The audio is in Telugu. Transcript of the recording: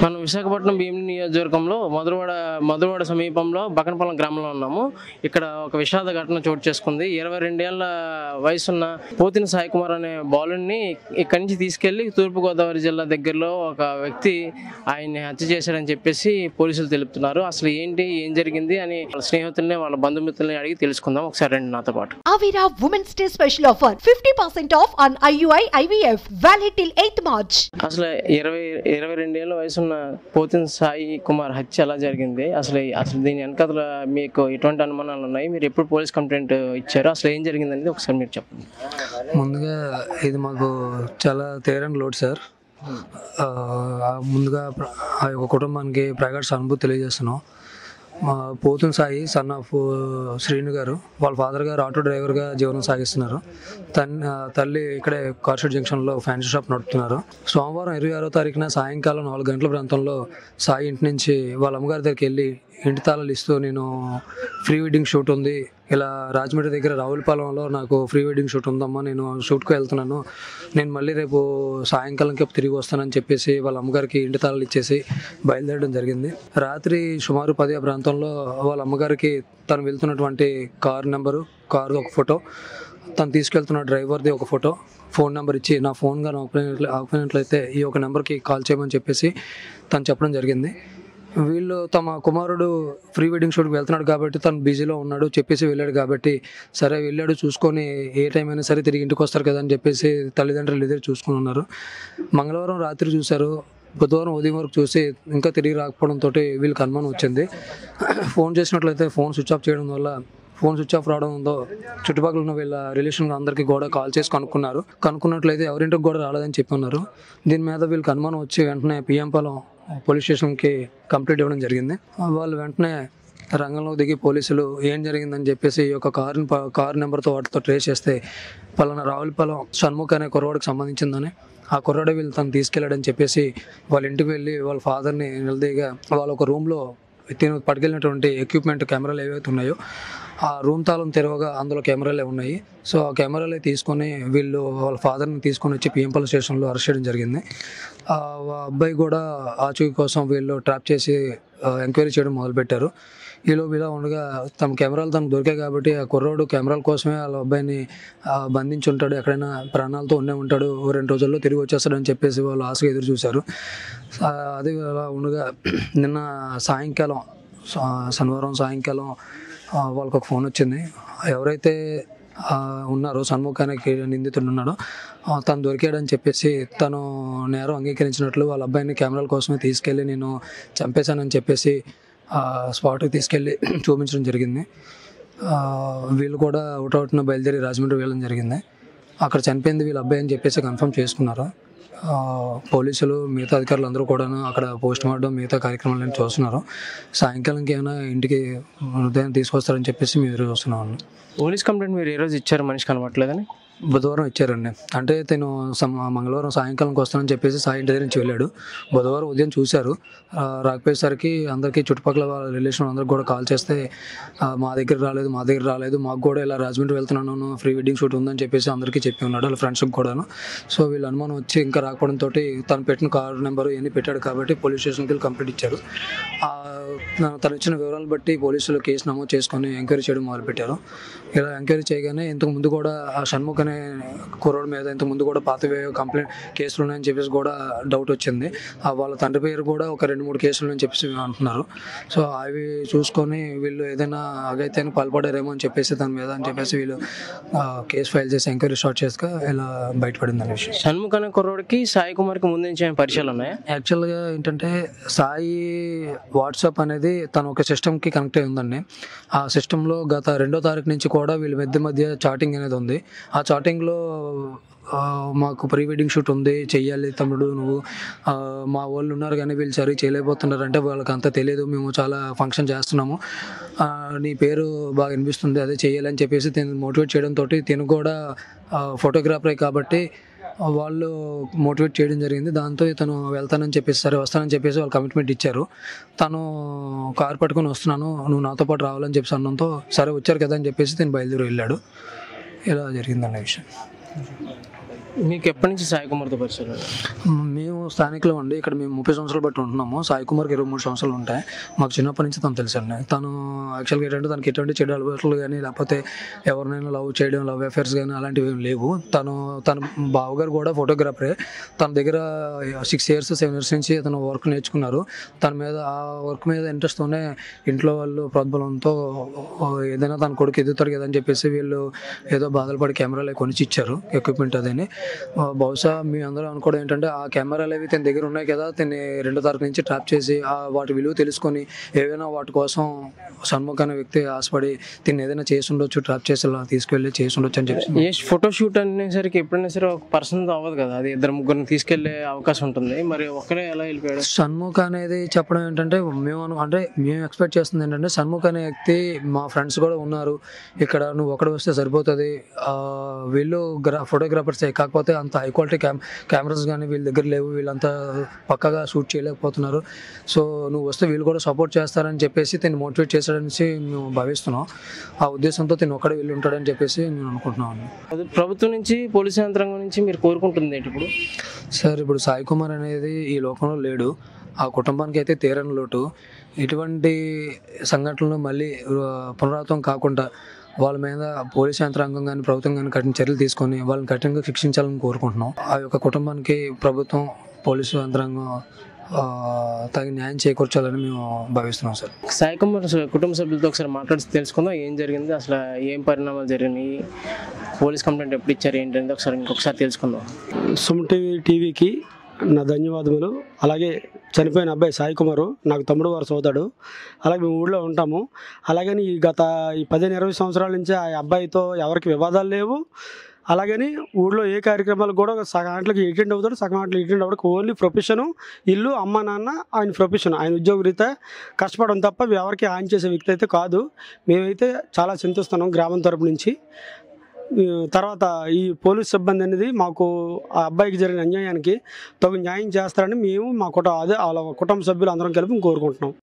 మనం విశాఖపట్నం భీమిలి నియోజకవర్గంలో మధురవాడ సమీపంలో బకనపాలెం గ్రామంలో ఉన్నాము. ఇక్కడ ఒక విషాద ఘటన చోటు చేసుకుంది. 22 ఏళ్ల వయసున్న పోతిన సాయి కుమార్ అనే బాలుడిని ఇక్కడి నుంచి తీసుకెళ్లి తూర్పుగోదావరి జిల్లా దగ్గరలో ఒక వ్యక్తి ఆయన్ని హత్య చేశాడని చెప్పేసి పోలీసులు తెలుపుతున్నారు. అసలు ఏం జరిగింది అని వాళ్ళ స్నేహితుల్ని వాళ్ళ బంధుమిత్రుల్ని అడిగి తెలుసుకుందాం. ఒకసారి రండి నాతో పాటు. Avira Women's Day special offer 50% off on IUI IVF valid till 8th March. అసలు 22 ఏళ్ల వయసున్న పోతిన సాయి కుమార్ హత్య ఎలా జరిగింది, అసలు దీని వెనకాల మీకు ఎటువంటి అనుమానాలు ఉన్నాయి, మీరు ఎప్పుడు పోలీస్ కంప్లైంట్ ఇచ్చారు, అసలు ఏం జరిగింది అనేది ఒకసారి మీరు చెప్పండి. ముందుగా ఇది మాకు చాలా తీరని లోటు సార్. ముందుగా ఆ యొక్క కుటుంబానికి ప్రగాఢ సానుభూతి తెలియజేస్తున్నాం. మా పోతున సాయి సన్ ఆఫ్ శ్రీను గారు వాళ్ళ ఫాదర్ గారు ఆటో డ్రైవర్గా జీవనం సాగిస్తున్నారు. తల్లి ఇక్కడే కార్షెడ్ జంక్షన్లో ఫ్యాన్సీ షాప్ నడుపుతున్నారు. సోమవారం 26వ తారీఖున సాయంకాలం 4 గంటల ప్రాంతంలో సాయి ఇంటి నుంచి వాళ్ళ అమ్మగారి దగ్గరికి వెళ్ళి ఇంటి తాళాలు ఇస్తూ నేను ప్రీ వెడ్డింగ్ షూట్ ఉంది, ఇలా రాజమండ్రి దగ్గర రావులపాలెంలో నాకు ప్రీ వెడ్డింగ్ షూట్ ఉందమ్మా, నేను షూట్కి వెళ్తున్నాను, నేను మళ్ళీ రేపు సాయంకాలంకి తిరిగి వస్తానని చెప్పేసి వాళ్ళ అమ్మగారికి ఇంటి తాళాలు ఇచ్చేసి బయలుదేరడం జరిగింది. రాత్రి సుమారు 10 ప్రాంతంలో వాళ్ళ అమ్మగారికి తను వెళ్తున్నటువంటి కారు నెంబరు, కారు ఒక ఫోటో, తను తీసుకెళ్తున్న డ్రైవర్ది ఒక ఫోటో, ఫోన్ నెంబర్ ఇచ్చి నా ఫోన్ కానీ ఆగిపోయినట్లయితే ఈ ఒక నెంబర్కి కాల్ చేయమని చెప్పేసి తను చెప్పడం జరిగింది. వీళ్ళు తమ కుమారుడు ప్రీ వెడ్డింగ్ షూట్కి వెళ్తున్నాడు కాబట్టి తను బిజీలో ఉన్నాడు చెప్పేసి వెళ్ళాడు కాబట్టి సరే వెళ్ళాడు చూసుకొని ఏ టైం అయినా సరే తిరిగి ఇంటికి వస్తారు కదా అని చెప్పేసి తల్లిదండ్రులు ఇద్దరు చూసుకుని ఉన్నారు. మంగళవారం రాత్రి చూశారు, బుధవారం ఉదయం వరకు చూసి ఇంకా తిరిగి రాకపోవడంతో వీళ్ళకి అనుమానం వచ్చింది. ఫోన్ చేసినట్లయితే ఫోన్ స్విచ్ ఆఫ్ చేయడం వల్ల ఫోన్ స్విచ్ ఆఫ్ రావడంతో చుట్టుపక్కల ఉన్న వీళ్ళ రిలేషన్ అందరికీ కూడా కాల్ చేసి కనుక్కున్నట్లయితే ఎవరింటికి కూడా రాలేదని చెప్పి ఉన్నారు. దీని మీద వీళ్ళకి అనుమానం వచ్చి వెంటనే పిఎంపాలెం పోలీస్ స్టేషన్కి కంప్లైంట్ ఇవ్వడం జరిగింది. వాళ్ళు వెంటనే రంగంలో దిగి పోలీసులు ఏం జరిగిందని చెప్పేసి ఈ యొక్క కారు నెంబర్తో వాటితో ట్రేస్ చేస్తే పలానా రావులపాలెం షణ్ముఖ్ అనే కుర్రవాడికి సంబంధించిందని, ఆ కుర్రాడే వీళ్ళు తను తీసుకెళ్ళాడని చెప్పేసి వాళ్ళ ఇంటికి వెళ్ళి వాళ్ళ ఫాదర్ని నిలదీగా వాళ్ళ ఒక రూమ్లో పట్టుకెళ్ళినటువంటి ఎక్విప్మెంట్ కెమెరాలు ఏవైతే ఉన్నాయో ఆ రూమ్ తాళం తెరవగా అందులో కెమెరాలే ఉన్నాయి. సో ఆ కెమెరాలే తీసుకొని వీళ్ళు వాళ్ళ ఫాదర్ని తీసుకొని వచ్చి పిఎంపాలెం స్టేషన్లో అరెస్ట్ చేయడం జరిగింది. ఆ అబ్బాయి కూడా ఆచూకీ కోసం వీళ్ళు ట్రాప్ చేసి ఎంక్వైరీ చేయడం మొదలుపెట్టారు. ఇలా ఉండగా తమ కెమెరాలు తనకు దొరికాయి కాబట్టి ఆ కుర్రోడు కెమెరాల కోసమే వాళ్ళ అబ్బాయిని బంధించి ఉంటాడు, ఎక్కడైనా ప్రాణాలతో ఉండే ఉంటాడు, 2 రోజుల్లో తిరిగి వచ్చేస్తాడని చెప్పేసి వాళ్ళు ఆశగా ఎదురు చూశారు. అది అలా ఉండగా నిన్న సాయంకాలం శనివారం సాయంకాలం వాళ్ళకు ఒక ఫోన్ వచ్చింది. ఎవరైతే ఉన్నారో షణ్ముఖ్ అనే నిందితుడు ఉన్నాడో తను దొరికాడని చెప్పేసి తను నేరం అంగీకరించినట్లు వాళ్ళ అబ్బాయిని కెమెరాల కోసమే తీసుకెళ్ళి నేను చంపేశానని చెప్పేసి స్పాట్కి తీసుకెళ్ళి చూపించడం జరిగింది. వీళ్ళు కూడా అవుట్న బయలుదేరి రాజమండ్రి వెళ్ళడం జరిగింది. అక్కడ చనిపోయింది వీళ్ళ అబ్బాయి అని చెప్పేసి కన్ఫర్మ్ చేసుకున్నారు. పోలీసులు మిగతా అధికారులు అందరూ కూడా అక్కడ పోస్ట్ మార్టం మిగతా కార్యక్రమాలను చూస్తున్నారు. సాయంకాలంకి ఏమైనా ఇంటికి ఉదయం తీసుకొస్తారని చెప్పేసి మీరు చూస్తున్నాను. పోలీస్ కంప్లైంట్ మీరు ఏ రోజు ఇచ్చారు, మనిషి కనబట్టలేదని? బుధవారం ఇచ్చారండి. అంటే తను మంగళవారం సాయంకాలంకి వస్తానని చెప్పేసి సాయి ఇంటి దగ్గర నుంచి వెళ్ళాడు. బుధవారం ఉదయం చూశారు, రాకపోయేసరికి అందరికీ చుట్టుపక్కల వాళ్ళ రిలేషన్ అందరికి కూడా కాల్ చేస్తే మా దగ్గర రాలేదు, మాకు కూడా ఇలా రాజమండ్రి వెళ్తున్నాను, ప్రీ వెడ్డింగ్ షూట్ ఉందని చెప్పేసి అందరికీ చెప్పి ఉన్నాడు, వాళ్ళ ఫ్రెండ్స్కి కూడాను. సో వీళ్ళు అనుమానం వచ్చి ఇంకా రాకపోవడంతో తను పెట్టిన కారు నెంబరు ఇవన్నీ పెట్టాడు కాబట్టి పోలీస్ స్టేషన్కి వెళ్ళి కంప్లైంట్ ఇచ్చారు. తను ఇచ్చిన వివరాలు బట్టి పోలీసులు కేసు నమోదు చేసుకొని ఎంక్వైరీ చేయడం మొదలుపెట్టారు. ఇలా ఎంక్వైరీ చేయగానే ఇంతకుముందు కూడా ఆ షణ్ముఖ్ అనే కుర్రోడ్ మీద ఇంతకుముందు కూడా పాత కంప్లైంట్ కేసులు ఉన్నాయని చెప్పేసి కూడా డౌట్ వచ్చింది. వాళ్ళ తండ్రి పేరు కూడా ఒక 2-3 కేసులు అని చెప్పేసి అంటున్నారు. సో అవి చూసుకొని వీళ్ళు ఏదైనా అగైతే పాల్పడారేమో అని చెప్పేసి దాని మీద అని చెప్పేసి వీళ్ళు కేసు ఫైల్ చేసి ఎంక్వైరీ స్టార్ట్ చేసాక ఇలా బయటపడింది అనే విషయం. షణ్ముఖ్ అనే కుర్రోడికి సాయి కుమార్కి ముందు నుంచి పరిచయాలు ఉన్నాయా? యాక్చువల్గా ఏంటంటే సాయి వాట్సాప్ అనేది తన ఒక సిస్టమ్కి కనెక్ట్ అయి ఉందండి. ఆ సిస్టంలో గత 2వ తారీఖు నుంచి కూడా వీళ్ళ మధ్య చాటింగ్ అనేది ఉంది. ఆ చాటింగ్లో మాకు ప్రీ వెడ్డింగ్ షూట్ ఉంది, చెయ్యాలి తమ్ముడు నువ్వు, మా వాళ్ళు ఉన్నారు కానీ వీళ్ళు సరిగ్గా చేయలేకపోతున్నారు అంటే వాళ్ళకి అంత తెలియదు, మేము చాలా ఫంక్షన్ చేస్తున్నాము, నీ పేరు బాగా వినిపిస్తుంది అదే చేయాలని చెప్పేసి తను మోటివేట్ చేయడంతో తను కూడా ఫోటోగ్రాఫరే కాబట్టి వాళ్ళు మోటివేట్ చేయడం జరిగింది. దాంతో తను వెళ్తానని చెప్పేసి సరే వస్తానని చెప్పేసి వాళ్ళు కమిట్మెంట్ ఇచ్చారు. తను కారు పట్టుకొని వస్తున్నాను నువ్వు నాతో పాటు రావాలని చెప్పేసి అన్నంతో సరే వచ్చారు కదా అని చెప్పేసి తను బయలుదేరి వెళ్ళాడు. ఇలా జరిగిందన్న విషయం. మీకు ఎప్పటి నుంచి సాయి కుమార్తో పరిచయం? మేము స్థానికులు అండి. ఇక్కడ మేము 30 సంవత్సరాలు బట్టి ఉంటున్నాము. సాయి కుమార్కి 23 సంవత్సరాలు ఉంటాయి. మాకు చిన్నప్పటి నుంచి తను తెలుసండి. తను యాక్చువల్గా ఏంటంటే తనకి ఎటువంటి చెడు అలవాట్లు కానీ లేకపోతే ఎవరినైనా లవ్ చేయడం, లవ్ అఫేర్స్ కానీ అలాంటివి ఏం లేవు. తన బావగారు కూడా ఫోటోగ్రాఫరే. తన దగ్గర 6 years 7 years నుంచి తను వర్క్ నేర్చుకున్నారు. తన మీద ఆ వర్క్ మీద ఇంట్రెస్ట్తోనే ఇంట్లో వాళ్ళు ప్రోద్బలంతో ఏదైనా తన కొడుకు ఎదుగుతాడు కదా అని చెప్పేసి వీళ్ళు ఏదో బాధలు పడి కెమెరాలు కొనిచ్చి ఇచ్చారు, ఎక్విప్మెంట్ అదని. బహుశా మీ అందరూ అనుకోవడం ఏంటంటే ఆ కెమెరాలు అవి తన దగ్గర ఉన్నాయి కదా, తను 2వ తారీఖు నుంచి ట్రాప్ చేసి వాటి విలువ తెలుసుకొని ఏవైనా వాటి కోసం షణ్ముఖ్ అనే వ్యక్తి ఆశపడి తిని ఏదైనా చేసి ఉండొచ్చు, ట్రాప్ చేసి అలా తీసుకెళ్ళి చేసి ఉండొచ్చు అని చెప్పి. ఫోటో షూట్ అనేసరికి ఎప్పుడైనా సరే ఒక పర్సన్ అవ్వదు కదా, అది 2-3 తీసుకెళ్లే అవకాశం ఉంటుంది. మరి ఒక్కడే ఎలా వెళ్ళిపోయాడు? షణ్ముఖ్ అనేది చెప్పడం ఏంటంటే మేము ఎక్స్పెక్ట్ చేస్తుంది ఏంటంటే షణ్ముఖ్ అనే వ్యక్తి మా ఫ్రెండ్స్ కూడా ఉన్నారు ఇక్కడ, నువ్వు ఒకటి వస్తే సరిపోతుంది, వీళ్ళు ఫోటోగ్రాఫర్సే కాకపోతే అంత హై క్వాలిటీ కెమెరాస్ కానీ వీళ్ళ దగ్గర లేవు, వీళ్ళంతా పక్కగా షూట్ చేయలేకపోతున్నారు, సో నువ్వు వస్తే వీళ్ళు కూడా సపోర్ట్ చేస్తారని చెప్పేసి తిని మోటివేట్ చేశాడని మేము భావిస్తున్నాం. ఆ ఉద్దేశంతో తిని ఒక్కడే వెళ్ళి ఉంటాడని చెప్పేసి నేను అనుకుంటున్నాను. ప్రభుత్వం నుంచి పోలీసు యంత్రాంగం నుంచి మీరు కోరుకుంటుంది ఇప్పుడు? సార్, ఇప్పుడు సాయి కుమార్ అనేది ఈ లోకంలో లేడు. ఆ కుటుంబానికి అయితే తీరని లోటు. ఇటువంటి సంఘటనలు మళ్ళీ పునరావృతం కాకుండా వాళ్ళ మీద పోలీస్ యంత్రాంగం కానీ ప్రభుత్వం కానీ కఠిన చర్యలు తీసుకొని వాళ్ళని కఠినంగా శిక్షించాలని కోరుకుంటున్నాం. ఆ యొక్క కుటుంబానికి ప్రభుత్వం, పోలీసు యంత్రాంగం తగిన న్యాయం చేకూర్చాలని మేము భావిస్తున్నాం. సార్, సాయి కుమార్ కుటుంబ సభ్యులతో ఒకసారి మాట్లాడి తెలుసుకుందాం ఏం జరిగింది, అసలు ఏం పరిణామాలు జరిగినాయి, పోలీస్ కంప్లైంట్ ఎప్పుడు ఇచ్చారు ఏంటంటే ఇంకొకసారి తెలుసుకుందాం. సుమన్ టీవీకి నా ధన్యవాదములు. అలాగే చనిపోయిన అబ్బాయి సాయి కుమారు నాకు తమ్ముడు వారు సోదరుడు. అలాగే మేము ఊళ్ళో ఉంటాము. అలాగని గత 15-20 సంవత్సరాల నుంచి ఆ అబ్బాయితో ఎవరికి వివాదాలు లేవు. అలాగని ఊళ్ళో ఏ కార్యక్రమాలు కూడా సగం ఆటలకి అటెండ్ అవుతాడు, సగం ఆటలు అటెండ్ అవ్వడానికి ఓన్లీ ప్రొఫెషను ఇల్లు, అమ్మ నాన్న, ఆయన ప్రొఫెషన్, ఆయన ఉద్యోగరీత్యా కష్టపడడం తప్ప ఎవరికి ఆయన చేసే వ్యక్తి అయితే కాదు. మేమైతే చాలా చింతిస్తున్నాం గ్రామం తరపు నుంచి. తర్వాత ఈ పోలీస్ సిబ్బంది అనేది మాకు ఆ అబ్బాయికి జరిగిన అన్యాయానికి తగు న్యాయం చేస్తారని మేము మా కుటుంబ సభ్యులు అందరం కలిపి కోరుకుంటున్నాం.